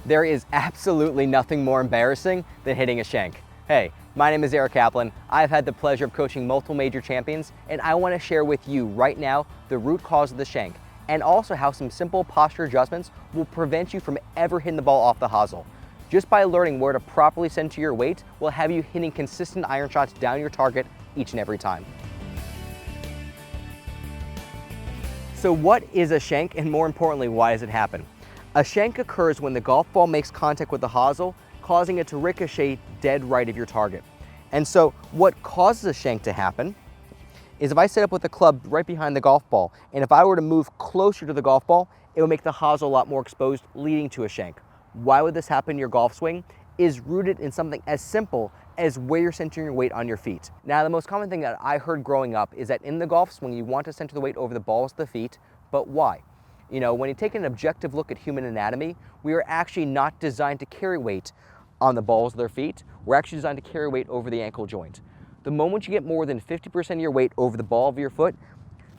There is absolutely nothing more embarrassing than hitting a shank. Hey, my name is Eric Kaplan. I've had the pleasure of coaching multiple major champions, and I want to share with you right now the root cause of the shank, and also how some simple posture adjustments will prevent you from ever hitting the ball off the hosel. Just by learning where to properly center your weight will have you hitting consistent iron shots down your target each and every time. So what is a shank, and more importantly, why does it happen? A shank occurs when the golf ball makes contact with the hosel, causing it to ricochet dead right of your target. And so what causes a shank to happen is if I set up with the club right behind the golf ball, and if I were to move closer to the golf ball, it would make the hosel a lot more exposed, leading to a shank. Why would this happen in your golf swing? Is rooted in something as simple as where you're centering your weight on your feet. Now, the most common thing that I heard growing up is that in the golf swing, you want to center the weight over the balls of the feet, but why? You know, when you take an objective look at human anatomy, we are actually not designed to carry weight on the balls of their feet. We're actually designed to carry weight over the ankle joint. The moment you get more than 50% of your weight over the ball of your foot,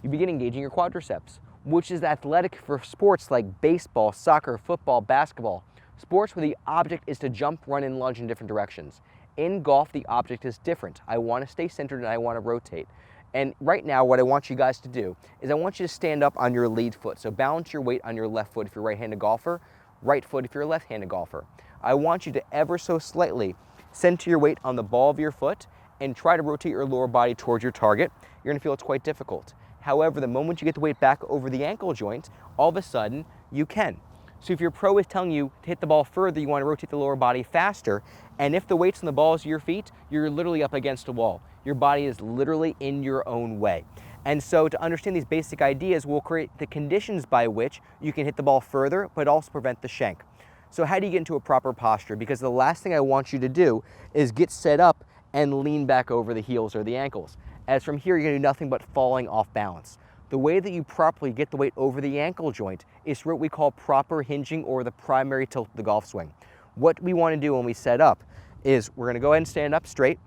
you begin engaging your quadriceps, which is athletic for sports like baseball, soccer, football, basketball, sports where the object is to jump, run, and lunge in different directions. In golf, the object is different. I want to stay centered and I want to rotate. And right now, what I want you guys to do is I want you to stand up on your lead foot. So balance your weight on your left foot if you're a right-handed golfer, right foot if you're a left-handed golfer. I want you to ever so slightly center your weight on the ball of your foot and try to rotate your lower body towards your target. You're gonna feel it's quite difficult. However, the moment you get the weight back over the ankle joint, all of a sudden you can. So if your pro is telling you to hit the ball further, you want to rotate the lower body faster, and if the weight's on the balls of your feet, you're literally up against a wall. Your body is literally in your own way. And so to understand these basic ideas will create the conditions by which you can hit the ball further, but also prevent the shank. So how do you get into a proper posture? Because the last thing I want you to do is get set up and lean back over the heels or the ankles. As from here, you're gonna do nothing but falling off balance. The way that you properly get the weight over the ankle joint is through what we call proper hinging, or the primary tilt of the golf swing. What we want to do when we set up is we're going to go ahead and stand up straight.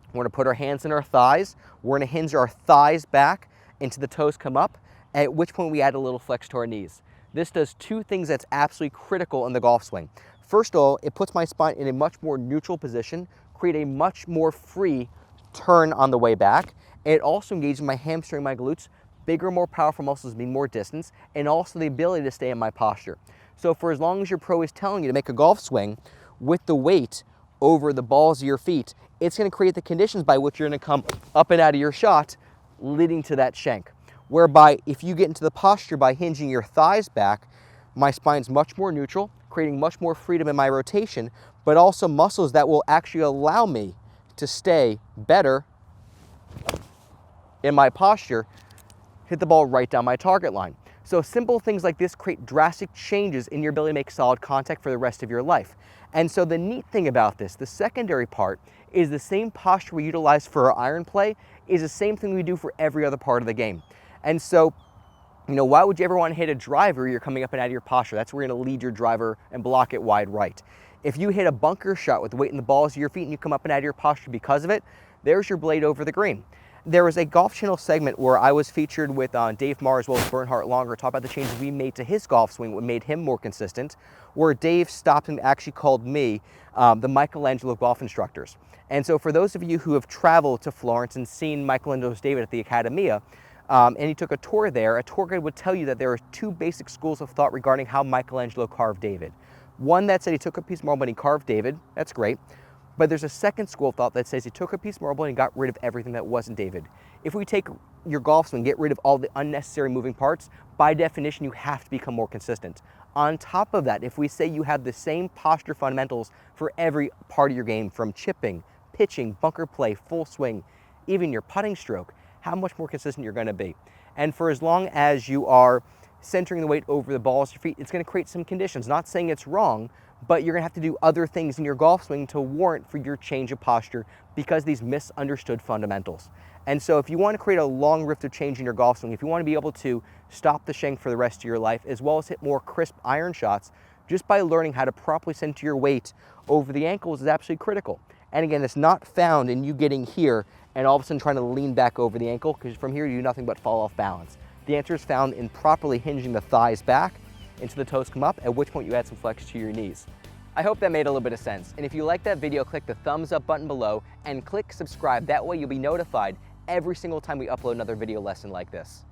We're going to put our hands in our thighs. We're going to hinge our thighs back until the toes come up, at which point we add a little flex to our knees. This does two things that's absolutely critical in the golf swing. First of all, it puts my spine in a much more neutral position, create a much more free turn on the way back. It also engages my hamstring, my glutes, bigger, more powerful muscles mean more distance, and also the ability to stay in my posture. So for as long as your pro is telling you to make a golf swing with the weight over the balls of your feet, it's going to create the conditions by which you're going to come up and out of your shot, leading to that shank. Whereby if you get into the posture by hinging your thighs back, my spine's much more neutral, creating much more freedom in my rotation, but also muscles that will actually allow me to stay better in my posture, hit the ball right down my target line. So simple things like this create drastic changes in your ability to make solid contact for the rest of your life. And so the neat thing about this, the secondary part, is the same posture we utilize for our iron play is the same thing we do for every other part of the game. And so, you know, why would you ever want to hit a driver? You're coming up and out of your posture. That's where you're going to lead your driver and block it wide right. If you hit a bunker shot with the weight in the balls of your feet and you come up and out of your posture because of it, there's your blade over the green. There was a Golf Channel segment where I was featured with Dave Marr as well as Bernhardt longer, talk about the changes we made to his golf swing, what made him more consistent, where Dave stopped and actually called me the Michelangelo golf instructors. And so for those of you who have traveled to Florence and seen Michelangelo's David at the Accademia, and he took a tour there, a tour guide would tell you that there are two basic schools of thought regarding how Michelangelo carved David. One that said he took a piece of marble and he carved David, that's great. But there's a second school of thought that says he took a piece of marble and he got rid of everything that wasn't David. If we take your golf swing, get rid of all the unnecessary moving parts, by definition, you have to become more consistent. On top of that, if we say you have the same posture fundamentals for every part of your game, from chipping, pitching, bunker play, full swing, even your putting stroke, how much more consistent you're going to be. And for as long as you are centering the weight over the balls of your feet, it's going to create some conditions. Not saying it's wrong, but you're going to have to do other things in your golf swing to warrant for your change of posture because of these misunderstood fundamentals. And so if you want to create a long rift of change in your golf swing, if you want to be able to stop the shank for the rest of your life, as well as hit more crisp iron shots, just by learning how to properly center your weight over the ankles is absolutely critical. And again, it's not found in you getting here and all of a sudden trying to lean back over the ankle, because from here you do nothing but fall off balance. The answer is found in properly hinging the thighs back until the toes come up, at which point you add some flex to your knees. I hope that made a little bit of sense. And if you like that video, click the thumbs up button below and click subscribe. That way you'll be notified every single time we upload another video lesson like this.